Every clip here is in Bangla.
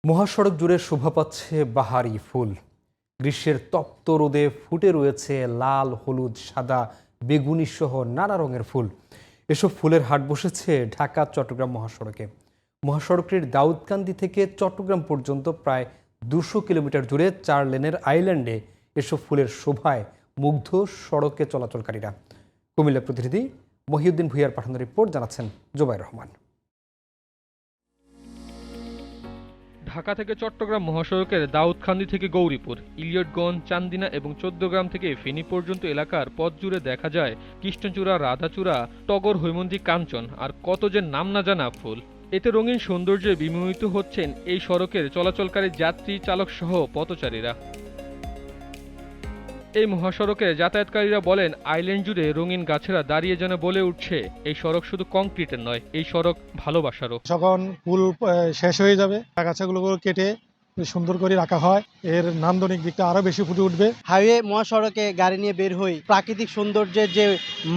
মহাসড়ক জুড়ে শোভা পাচ্ছে বাহারি ফুল। গ্রীষ্মের তপ্ত রোদে ফুটে রয়েছে লাল, হলুদ, সাদা, বেগুনি সহ নানা রঙের ফুল। এসব ফুলের হাট বসেছে ঢাকা চট্টগ্রাম মহাসড়কে। মহাসড়কটির দাউদকান্দি থেকে চট্টগ্রাম পর্যন্ত প্রায় 200 কিলোমিটার জুড়ে 4 লেনের আইল্যান্ডে এসব ফুলের শোভায় মুগ্ধ সড়কে চলাচলকারীরা। কুমিল্লা প্রতিনিধি মহিউদ্দিন ভুইয়ার পাঠানো রিপোর্ট জানাচ্ছেন জুবাইর রহমান। ঢাকা থেকে চট্টগ্রাম মহাসড়কের দাউদকান্দি থেকে গৌরীপুর, ইলিয়টগঞ্জ, চান্দিনা এবং চৌদ্দগ্রাম থেকে ফেনী পর্যন্ত এলাকার পথ জুড়ে দেখা যায় কৃষ্ণচূড়া, রাধাচূড়া, টগর, হৈমন্তী, কাঞ্চন আর কত যে নাম না জানা ফুল। এতে রঙিন সৌন্দর্যে বিমোহিত হচ্ছেন এই সড়কের চলাচলকারী যাত্রী, চালক সহ পথচারীরা। এই মহাসড়কে যাতায়াতকারীরা বলেন, আইল্যান্ড জুড়ে রঙিন গাছেরা দাঁড়িয়ে যেন বলে উঠছে এই সড়ক শুধু কংক্রিটের নয়, এই সড়ক ভালোবাসারও। যখন ফুল শেষ হয়ে যাবে, আগাছাগুলো কেটে সুন্দর করে রাখা হয়, এর নান্দনিক দিকটা আরো বেশি ফুটে উঠবে। হাইওয়ে মহাসড়কে গাড়ি নিয়ে বের হই, প্রাকৃতিক সৌন্দর্যের যে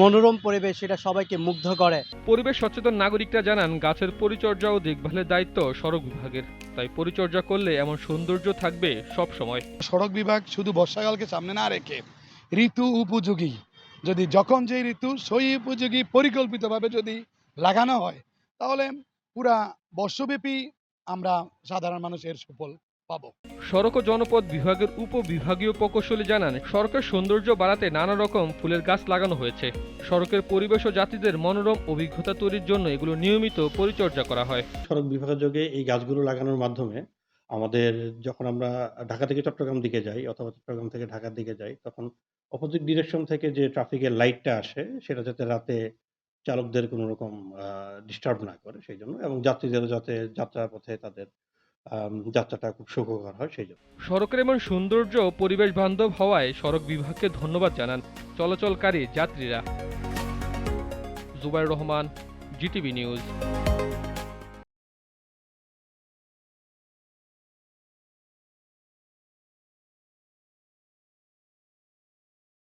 মনোরম পরিবেশ সেটা সবাইকে মুগ্ধ করে। পরিবেশ সচেতন নাগরিকরা জানান, গাছের পরিচর্যা ও দেখভালের দায়িত্ব সড়ক বিভাগের, তাই পরিচর্যা করলে এমন সৌন্দর্য থাকবে সব সময়। সড়ক বিভাগ শুধু বর্ষাকালকে সামনে না রেখে ঋতু উপযোগী, যদি যখন যে ঋতু সেই উপযোগী পরিকল্পিতভাবে যদি লাগানো হয়, তাহলে পুরা বর্ষব্যাপী আমরা সাধারণ মানুষের সুফল পাবো। সড়ক ও জনপথ বিভাগের উপবিভাগীয় প্রকৌশলী জানান, সড়কের সৌন্দর্য বাড়াতে নানা রকম ফুলের গাছ লাগানো হয়েছে। সড়কের পরিবেশ ও যাত্রীদের মনোরম অভিজ্ঞতা তৈরির জন্য এগুলো নিয়মিত পরিচর্যা করা হয়। সড়ক বিভাগের যোগে এই গাছগুলো লাগানোর মাধ্যমে আমাদের যখন আমরা ঢাকা থেকে চট্টগ্রাম দিকে যাই অথবা চট্টগ্রাম থেকে ঢাকার দিকে যাই, তখন অপোজিট ডিরেকশন থেকে যে ট্রাফিকের লাইটটা আসে সেটা যাতে রাতে চালকদের কোনো রকম ডিস্টার্ব না করে সেই জন্য, এবং যাত্রীদেরও যাতে যাত্রাপথে তাদের যাত্রাটা খুব সুখকর হয় সেই জন্য। সড়কের এমন সৌন্দর্য পরিবেশ বান্ধব হওয়ায় সড়ক বিভাগকে ধন্যবাদ জানান চলাচলকারী যাত্রীরা। Zubair Rahman, GTV news.